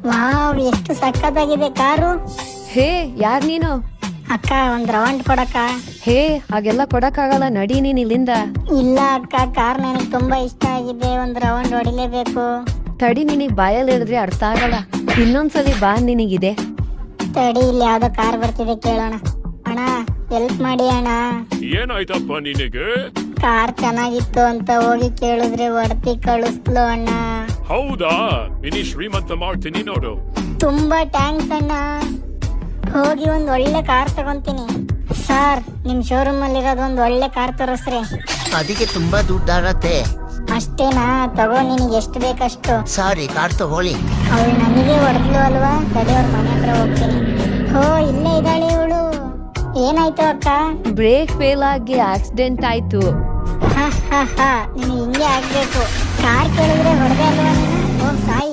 Wow, ಎಷ್ಟು ಸಖತ್ತಾಗಿದೆ car. ಹೇ, ಯಾರ್ ನೀನು? ಅಕ್ಕ, ಒಂದ್ ರೌಂಡ್ ಕೊಡಕ್ಕ. ಹೇ, ಹಾಗೆಲ್ಲ ಕೊಡಕ್ಕಾಗಲ್ಲ, ನಡಿ ನೀನ್ ಇಲ್ಲಿಂದ. ಇಲ್ಲ ಅಕ್ಕ, ಕಾರ್ ನನಗೆ ತುಂಬಾ ಇಷ್ಟ ಆಗಿದೆ, ಒಂದ್ ರೌಂಡ್ ಹೊಡಿಲೇಬೇಕು. ತಡಿ, ನಿನಗ್ ಬಾಯಲ್ಲಿ ಹೇಳಿದ್ರೆ ಅರ್ಥ ಆಗಲ್ಲ. ಇನ್ನೊಂದ್ಸಲಿ ಬಾ, ನಿನಗಿದೆ. ತಡಿ, ಇಲ್ಲಿ ಯಾವ್ದೋ ಕಾರ್ ಬರ್ತಿದೆ, ಕೇಳೋಣ. ಅಣ್ಣ, ಹೆಲ್ಪ್ ಮಾಡಿ ಅಣ್ಣ. ಏನಾಯ್ತಪ್ಪ ನಿನಗೆ? ಕಾರ್ ಚೆನ್ನಾಗಿತ್ತು ಅಂತ ಹೋಗಿ ಕೇಳಿದ್ರೆ ಹೊಡ್ತಿ ಕಳಿಸ್ಲು ಅಣ್ಣ. ಹೌದಾ? ಇನಿ ಶ್ರೀಮಂತ ಮಾಡ್ತೀನಿ ನೋಡು. ತುಂಬಾ ಟ್ಯಾಂಕ್ಸ್ ಅಣ್ಣ. ಹೋಗಿ ಒಂದ್ ಒಳ್ಳೆ ಕಾರ್ ತಗೊಂತೀನಿ. ಸರ್, ನಿಮ್ ಶೋರೂಮ್ ಅಲ್ಲಿ ಇರೋದು ಒಂದ್ ಒಳ್ಳೆ ಕಾರ್ ತೋರಿಸ್ರಿ. ಅದಕ್ಕೆ ತುಂಬಾ ದುಡ್ಡಾಗತ್ತೆ. ಅಷ್ಟೇನಾ? ತಗೋ, ನಿನಗೆ ಎಷ್ಟು ಬೇಕಷ್ಟು. ಸಾರಿ, ಕಾರ್ ತಗೊಳ್ಳಿ. ಅವಳು ನನಗೆ ಹೊಡೆದ್ಲು ಅಲ್ವಾ? ತಡಿ, ಅವ್ರ ಮನೆ ಹತ್ರ ಹೋಗ್ತೀನಿ. ಹೋ, ಇಲ್ಲೇ ಇದ್ದಾಳೆ ಇವಳು. ಏನಾಯ್ತು ಅಕ್ಕ? ಬ್ರೇಕ್ ಫೇಲ್ ಆಗಿ ಆಕ್ಸಿಡೆಂಟ್ ಆಯ್ತು. ನಿನಗೆ ಹಿಂಗೆ ಆಗ್ಬೇಕು. ಕಾರ್ ಕೇಳಿದ್ರೆ ಹೊಡೆದೆ ಅಲ್ವಾ ನೀನು? ಹೋಗ್ ಸಾಯಿ.